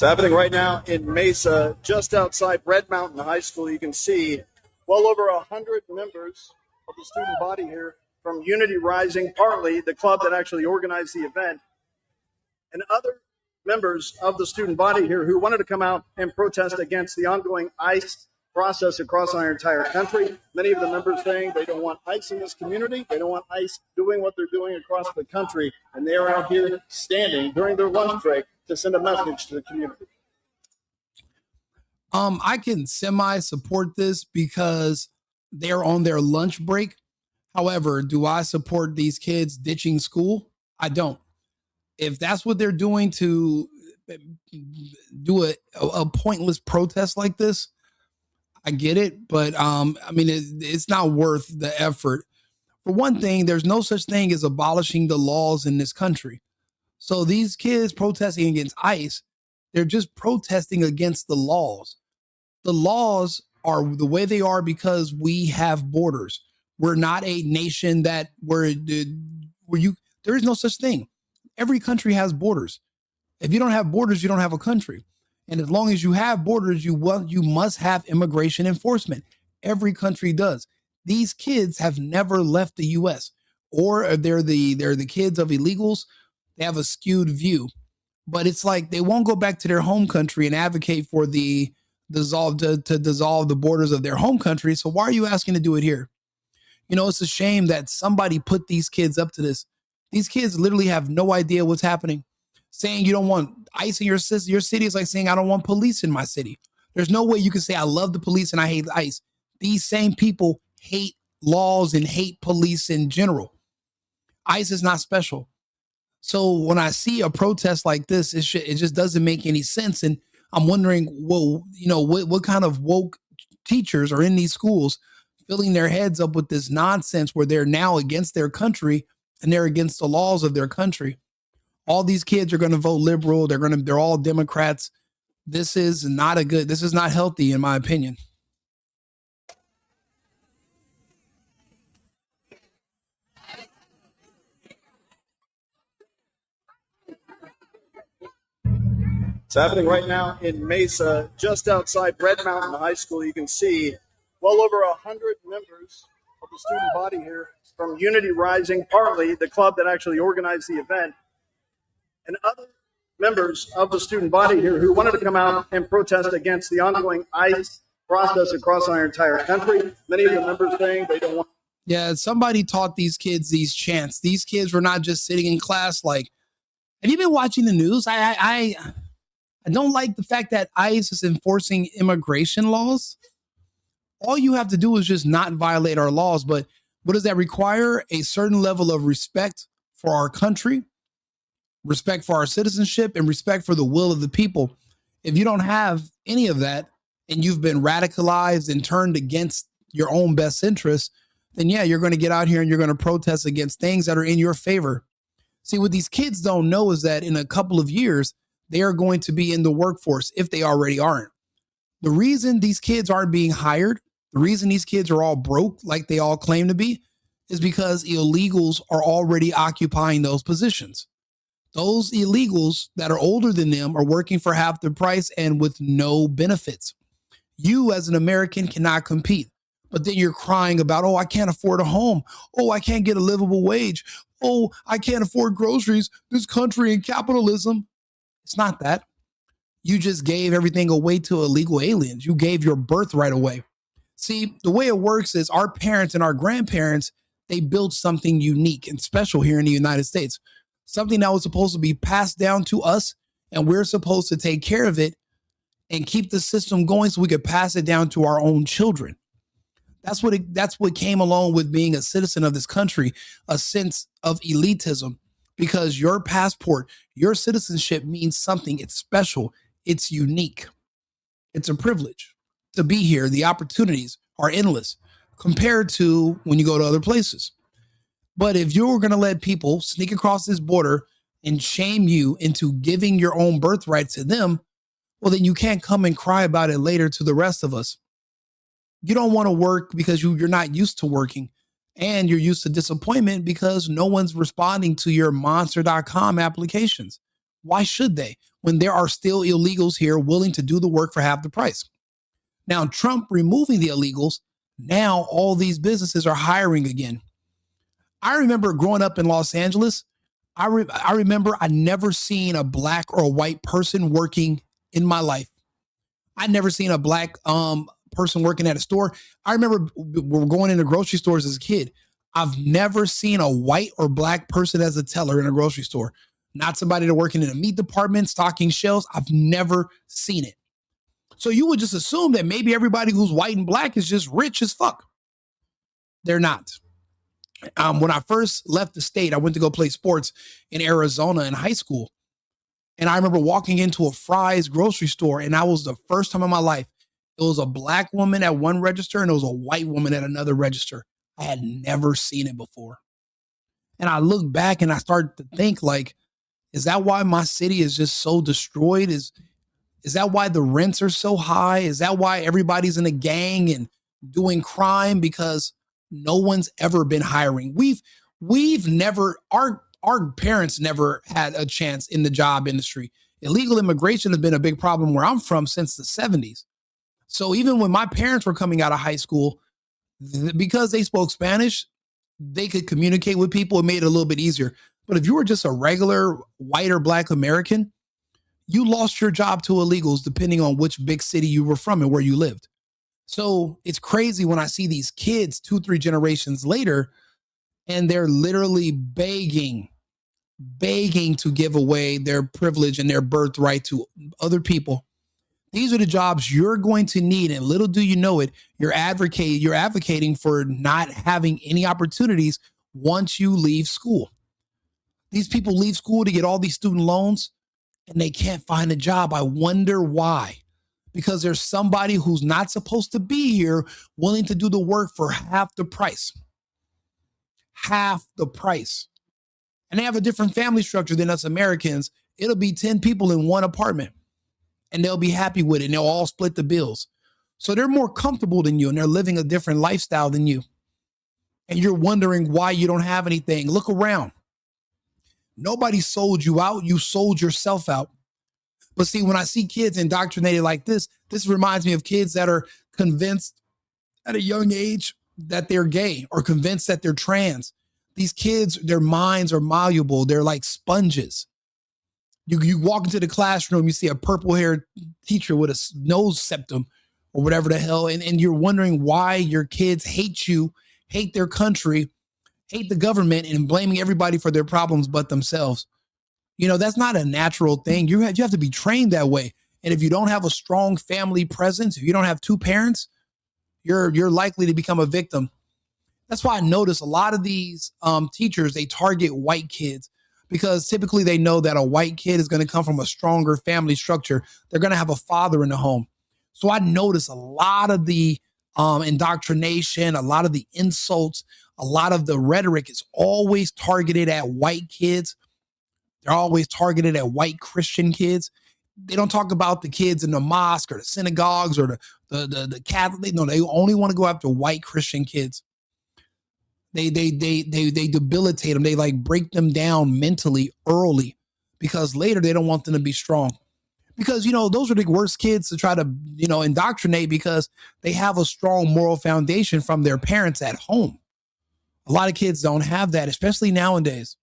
It's happening right now in Mesa, just outside Red Mountain High School. You can see well over 100 members of the student body here from Unity Rising, partly the club that actually organized the event, and other members of the student body here who wanted to come out and protest against the ongoing ICE process across our entire country. Many of the members saying they don't want ICE in this community. They don't want ICE doing what they're doing across the country. And they are out here standing during their lunch break to send a message to the community. I can semi-support this because they're on their lunch break. However, do I support these kids ditching school? I don't. If that's what they're doing to do a pointless protest like this, I get it. But I mean, it's not worth the effort. For one thing, there's no such thing as abolishing the laws in this country. So these kids protesting against ICE, they're just protesting against the laws. The laws are the way they are because we have borders. We're not a nation that there is no such thing. Every country has borders. If you don't have borders, you don't have a country. And as long as you have borders, you must have immigration enforcement. Every country does. These kids have never left the U.S. or they're the kids of illegals. They have a skewed view, but it's like they won't go back to their home country and advocate for to dissolve the borders of their home country. So why are you asking to do it here? You know, it's a shame that somebody put these kids up to this. These kids literally have no idea what's happening. Saying you don't want ICE in your city is like saying I don't want police in my city. There's no way you can say I love the police and I hate ICE. These same people hate laws and hate police in general. ICE is not special. So when I see a protest like this, it just doesn't make any sense. And I'm wondering, well, you know, what kind of woke teachers are in these schools filling their heads up with this nonsense where they're now against their country and they're against the laws of their country. All these kids are going to vote liberal. They're all Democrats. This is not healthy, in my opinion. It's happening right now in Mesa, just outside Red Mountain High School. You can see well over 100 members of the student body here from Unity Rising, partly the club that actually organized the event, and other members of the student body here who wanted to come out and protest against the ongoing ICE process across our entire country. Many of the members saying they don't want. Yeah, somebody taught these kids these chants. These kids were not just sitting in class like, have you been watching the news? I don't like the fact that ICE is enforcing immigration laws. All you have to do is just not violate our laws. But what does that require? A certain level of respect for our country, respect for our citizenship, and respect for the will of the people. If you don't have any of that and you've been radicalized and turned against your own best interests, then yeah, you're going to get out here and you're going to protest against things that are in your favor. See, what these kids don't know is that in a couple of years, they are going to be in the workforce if they already aren't. The reason these kids aren't being hired, the reason these kids are all broke like they all claim to be, is because illegals are already occupying those positions. Those illegals that are older than them are working for half the price and with no benefits. You as an American cannot compete, but then you're crying about, oh, I can't afford a home. Oh, I can't get a livable wage. Oh, I can't afford groceries. This country and capitalism. It's not that. You just gave everything away to illegal aliens. You gave your birthright away. See, the way it works is our parents and our grandparents, they built something unique and special here in the United States. Something that was supposed to be passed down to us, and we're supposed to take care of it and keep the system going so we could pass it down to our own children. That's what came along with being a citizen of this country, a sense of elitism, because your passport, your citizenship means something. It's special. It's unique. It's a privilege to be here. The opportunities are endless compared to when you go to other places. But if you're going to let people sneak across this border and shame you into giving your own birthright to them, well, then you can't come and cry about it later to the rest of us. You don't want to work because you're not used to working, and you're used to disappointment because no one's responding to your monster.com applications. Why should they? when there are still illegals here willing to do the work for half the price. Now, Trump removing the illegals, now all these businesses are hiring again. I remember growing up in Los Angeles, I remember I never seen a black or a white person working in my life. I never seen a black person working at a store. I remember we're going into grocery stores as a kid. I've never seen a white or black person as a teller in a grocery store. Not somebody that working in a meat department, stocking shelves. I've never seen it. So you would just assume that maybe everybody who's white and black is just rich as fuck. They're not. When I first left the state, I went to go play sports in Arizona in high school. And I remember walking into a Fry's grocery store, and that was the first time in my life. It was a black woman at one register, and it was a white woman at another register. I had never seen it before. And I look back and I start to think, like, is that why my city is just so destroyed? Is that why the rents are so high? Is that why everybody's in a gang and doing crime? Because no one's ever been hiring. We've never, our parents never had a chance in the job industry. Illegal immigration has been a big problem where I'm from since the 70s. So even when my parents were coming out of high school, because they spoke Spanish, they could communicate with people. It made it a little bit easier. But if you were just a regular white or black American, you lost your job to illegals depending on which big city you were from and where you lived. So it's crazy when I see these kids 2-3 generations later, and they're literally begging to give away their privilege and their birthright to other people. These are the jobs you're going to need. And little do you know it, you're advocating for not having any opportunities once you leave school. These people leave school to get all these student loans and they can't find a job. I wonder why. Because there's somebody who's not supposed to be here willing to do the work for half the price. Half the price. And they have a different family structure than us Americans. It'll be 10 people in one apartment and they'll be happy with it and they'll all split the bills. So they're more comfortable than you and they're living a different lifestyle than you. And you're wondering why you don't have anything. Look around. Nobody sold you out. You sold yourself out. But see, when I see kids indoctrinated like this reminds me of kids that are convinced at a young age that they're gay or convinced that they're trans. These kids, their minds are malleable. They're like sponges. You walk into the classroom, you see a purple-haired teacher with a nose septum or whatever the hell, and you're wondering why your kids hate you, hate their country, hate the government, and blaming everybody for their problems but themselves. You know, that's not a natural thing. You have to be trained that way. And if you don't have a strong family presence, if you don't have two parents, you're likely to become a victim. That's why I notice a lot of these teachers, they target white kids because typically they know that a white kid is going to come from a stronger family structure. They're going to have a father in the home. So I notice a lot of the indoctrination, a lot of the insults, a lot of the rhetoric is always targeted at white kids. They're always targeted at white Christian kids. They don't talk about the kids in the mosque or the synagogues or the Catholic. No, they only want to go after white Christian kids. They debilitate them. They like break them down mentally early because later they don't want them to be strong. Because, you know, those are the worst kids to try to, you know, indoctrinate because they have a strong moral foundation from their parents at home. A lot of kids don't have that, especially nowadays.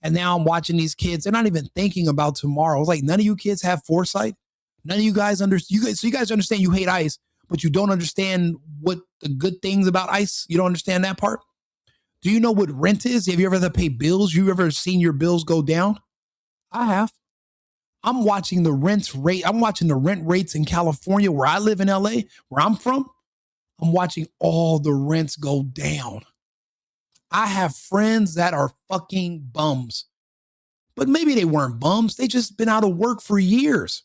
And now I'm watching these kids. They're not even thinking about tomorrow. It's like none of you kids have foresight. None of you guys understand. So you guys understand you hate ICE, but you don't understand what the good things about ICE. You don't understand that part. Do you know what rent is? Have you ever had to pay bills? You ever seen your bills go down? I have. I'm watching the rent rate. I'm watching the rent rates in California, where I live in LA, where I'm from. I'm watching all the rents go down. I have friends that are fucking bums, but maybe they weren't bums. They just been out of work for years.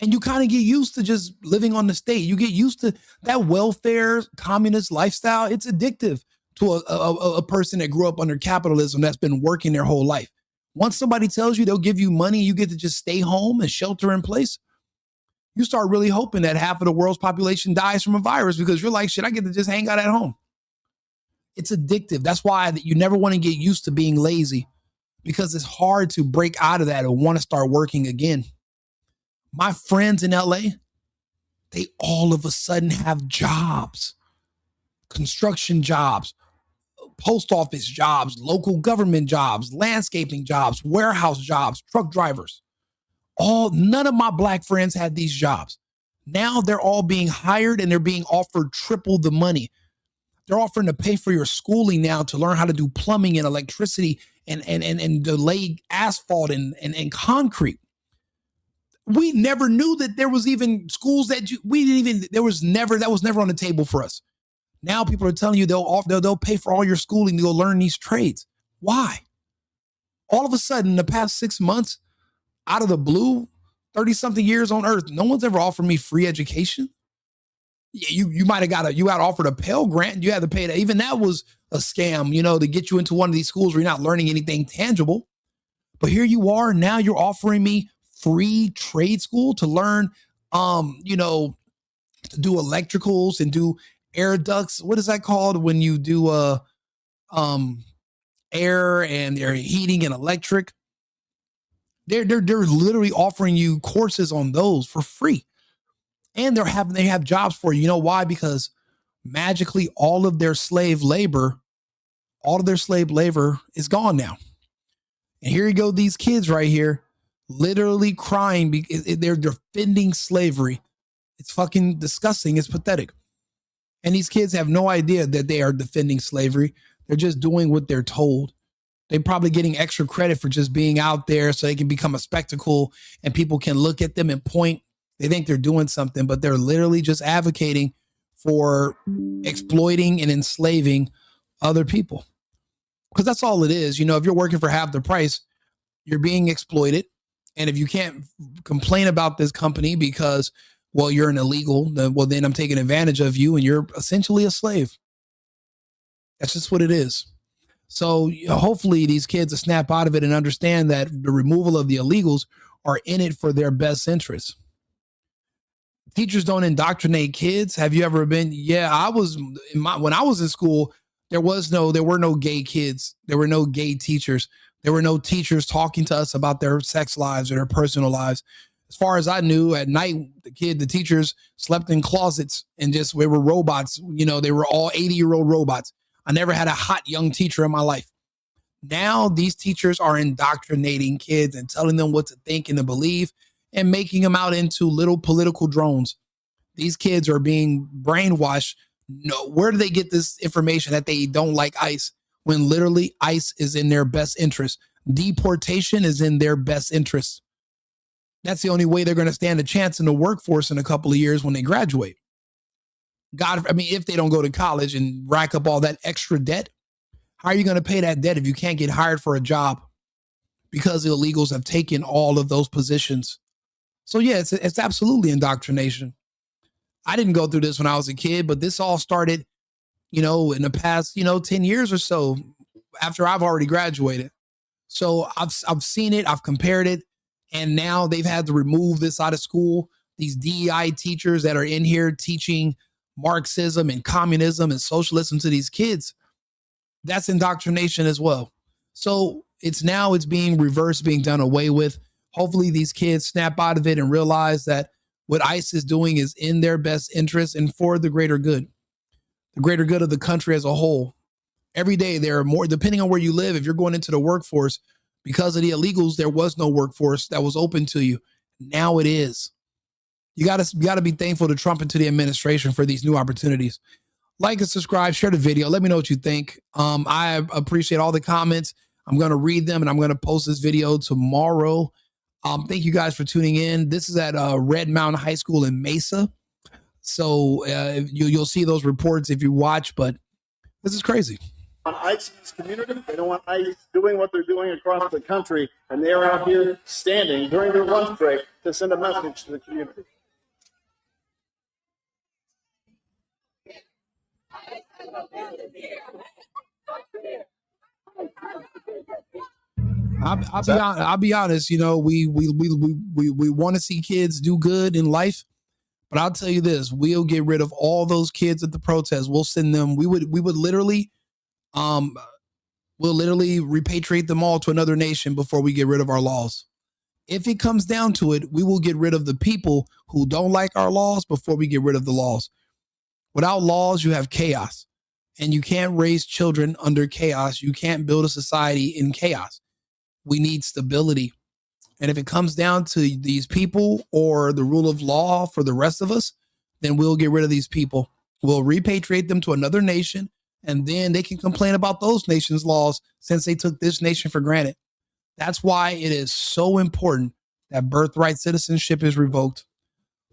And you kind of get used to just living on the state. You get used to that welfare communist lifestyle. It's addictive to a person that grew up under capitalism that's been working their whole life. Once somebody tells you they'll give you money, you get to just stay home and shelter in place. You start really hoping that half of the world's population dies from a virus because you're like, shit, I get to just hang out at home. It's addictive. That's why you never want to get used to being lazy because it's hard to break out of that and want to start working again. My friends in LA, they all of a sudden have jobs, construction jobs, post office jobs, local government jobs, landscaping jobs, warehouse jobs, truck drivers. None of my black friends had these jobs. Now they're all being hired and they're being offered triple the money. They're offering to pay for your schooling now to learn how to do plumbing and electricity and to lay asphalt and concrete. We never knew that there was even schools that that was never on the table for us. Now people are telling you they'll pay for all your schooling to go learn these trades. Why? All of a sudden, in the past 6 months, out of the blue, 30-something years on earth, no one's ever offered me free education. Yeah, you might have got offered a Pell Grant. You had to pay that. Even that was a scam, to get you into one of these schools where you're not learning anything tangible. But here you are. Now you're offering me free trade school to learn, to do electricals and do air ducts. What is that called when you do air and air heating and electric? They're literally offering you courses on those for free. And they have jobs for you. You know why? Because magically all of their slave labor is gone now. And here you go, these kids right here, literally crying because they're defending slavery. It's fucking disgusting. It's pathetic. And these kids have no idea that they are defending slavery. They're just doing what they're told. They're probably getting extra credit for just being out there so they can become a spectacle and people can look at them and point. They think they're doing something, but they're literally just advocating for exploiting and enslaving other people. Because that's all it is. If you're working for half the price, you're being exploited. And if you can't complain about this company because, well, you're an illegal, then I'm taking advantage of you and you're essentially a slave. That's just what it is. So hopefully these kids will snap out of it and understand that the removal of the illegals are in it for their best interests. Teachers don't indoctrinate kids. Have you ever been? Yeah, when I was in school, there were no gay kids. There were no gay teachers. There were no teachers talking to us about their sex lives or their personal lives. As far as I knew, at night, the teachers slept in closets and we were robots. They were all 80-year-old robots. I never had a hot young teacher in my life. Now these teachers are indoctrinating kids and telling them what to think and to believe and making them out into little political drones. These kids are being brainwashed. No, where do they get this information that they don't like ICE when literally ICE is in their best interest? Deportation is in their best interest. That's the only way they're going to stand a chance in the workforce in a couple of years when they graduate. If they don't go to college and rack up all that extra debt, how are you going to pay that debt if you can't get hired for a job? Because the illegals have taken all of those positions. So yeah, it's absolutely indoctrination. I didn't go through this when I was a kid, but this all started, in the past, 10 years or so after I've already graduated. So I've seen it, I've compared it, and now they've had to remove this out of school. These DEI teachers that are in here teaching Marxism and communism and socialism to these kids, that's indoctrination as well. So it's being reversed, being done away with. Hopefully these kids snap out of it and realize that what ICE is doing is in their best interest and for the greater good of the country as a whole. Every day there are more, depending on where you live, if you're going into the workforce, because of the illegals, there was no workforce that was open to you. Now it is. You got to be thankful to Trump and to the administration for these new opportunities. Like and subscribe, share the video. Let me know what you think. I appreciate all the comments. I'm going to read them and I'm going to post this video tomorrow. Thank you guys for tuning in. This is at Red Mountain High School in Mesa. So you'll see those reports if you watch, but this is crazy. On ICE's community, they don't want ICE doing what they're doing across the country, and they are out here standing during their lunch break to send a message to the community. I'll be honest. We want to see kids do good in life, but I'll tell you this: we'll get rid of all those kids at the protest. We'll send them. We would literally, We'll literally repatriate them all to another nation before we get rid of our laws. If it comes down to it, we will get rid of the people who don't like our laws before we get rid of the laws. Without laws, you have chaos. And you can't raise children under chaos. You can't build a society in chaos. We need stability. And if it comes down to these people or the rule of law for the rest of us, then we'll get rid of these people. We'll repatriate them to another nation, and then they can complain about those nations' laws since they took this nation for granted. That's why it is so important that birthright citizenship is revoked.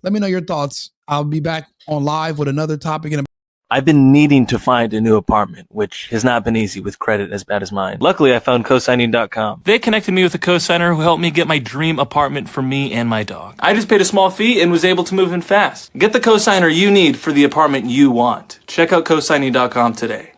Let me know your thoughts. I'll be back on live with another topic in a I've been needing to find a new apartment, which has not been easy with credit as bad as mine. Luckily, I found cosigning.com. They connected me with a cosigner who helped me get my dream apartment for me and my dog. I just paid a small fee and was able to move in fast. Get the cosigner you need for the apartment you want. Check out cosigning.com today.